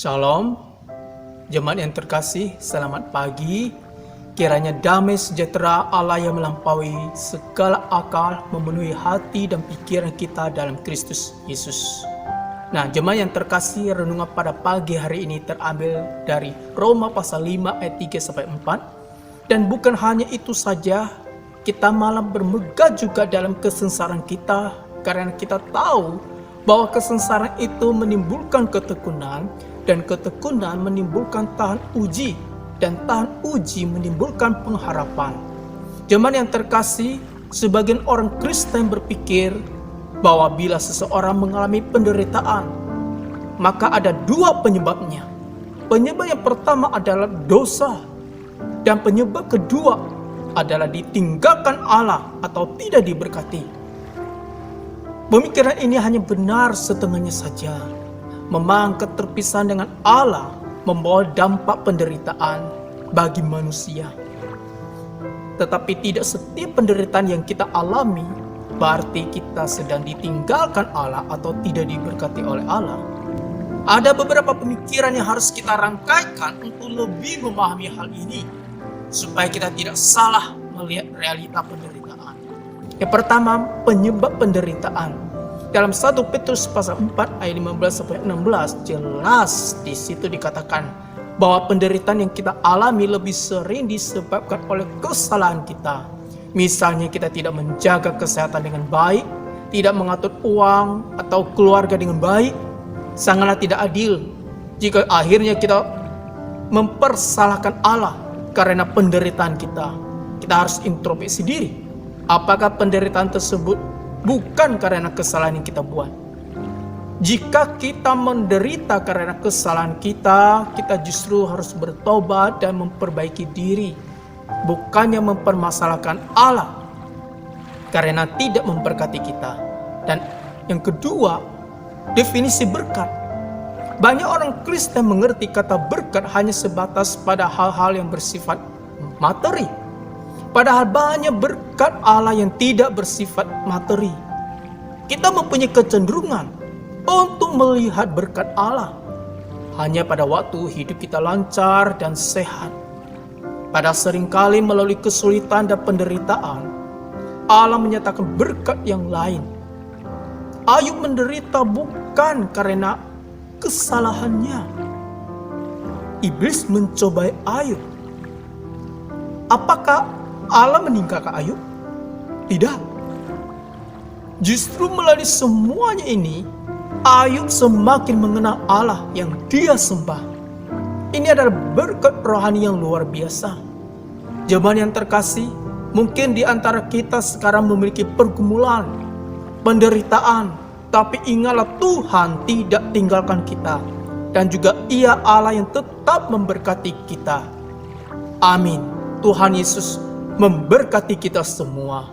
Shalom, jemaat yang terkasih, selamat pagi. Kiranya damai sejahtera Allah yang melampaui segala akal memenuhi hati dan pikiran kita dalam Kristus Yesus. Nah, jemaat yang terkasih, renungan pada pagi hari ini terambil dari Roma pasal 5 ayat 3-4. Dan bukan hanya itu saja, kita malah bermegah juga dalam kesengsaraan kita, karena kita tahu bahwa kesengsaraan itu menimbulkan ketekunan, dan ketekunan menimbulkan tahan uji, dan tahan uji menimbulkan pengharapan. Jemaat yang terkasih, sebagian orang Kristen berpikir bahwa bila seseorang mengalami penderitaan, maka ada dua penyebabnya. Penyebab yang pertama adalah dosa, dan penyebab kedua adalah ditinggalkan Allah atau tidak diberkati. Pemikiran ini hanya benar setengahnya saja. Memang keterpisahan dengan Allah membawa dampak penderitaan bagi manusia. Tetapi tidak setiap penderitaan yang kita alami berarti kita sedang ditinggalkan Allah atau tidak diberkati oleh Allah. Ada beberapa pemikiran yang harus kita rangkaikan untuk lebih memahami hal ini, supaya kita tidak salah melihat realita penderitaan. Yang pertama, penyebab penderitaan. Dalam 1 Petrus pasal 4 ayat 15-16 jelas di situ dikatakan bahwa penderitaan yang kita alami lebih sering disebabkan oleh kesalahan kita. Misalnya kita tidak menjaga kesehatan dengan baik, tidak mengatur uang atau keluarga dengan baik. Sangatlah tidak adil jika akhirnya kita mempersalahkan Allah karena penderitaan kita. Kita harus introspeksi diri. Apakah penderitaan tersebut bukan karena kesalahan yang kita buat? Jika kita menderita karena kesalahan kita, kita justru harus bertobat dan memperbaiki diri, bukannya mempermasalahkan Allah karena tidak memberkati kita. Dan yang kedua, definisi berkat. Banyak orang Kristen mengerti kata berkat hanya sebatas pada hal-hal yang bersifat materi. Padahal banyak berkat Allah yang tidak bersifat materi. Kita mempunyai kecenderungan untuk melihat berkat Allah hanya pada waktu hidup kita lancar dan sehat. Padahal seringkali melalui kesulitan dan penderitaan, Allah menyatakan berkat yang lain. Ayub menderita bukan karena kesalahannya. Iblis mencobai Ayub. Apakah Allah meninggalkan Ayub? Tidak. Justru melalui semuanya ini, Ayub semakin mengenal Allah yang dia sembah. Ini adalah berkat rohani yang luar biasa. Jemaat yang terkasih, mungkin di antara kita sekarang memiliki pergumulan, penderitaan, tapi ingatlah Tuhan tidak tinggalkan kita, dan juga Ia Allah yang tetap memberkati kita. Amin. Tuhan Yesus memberkati kita semua.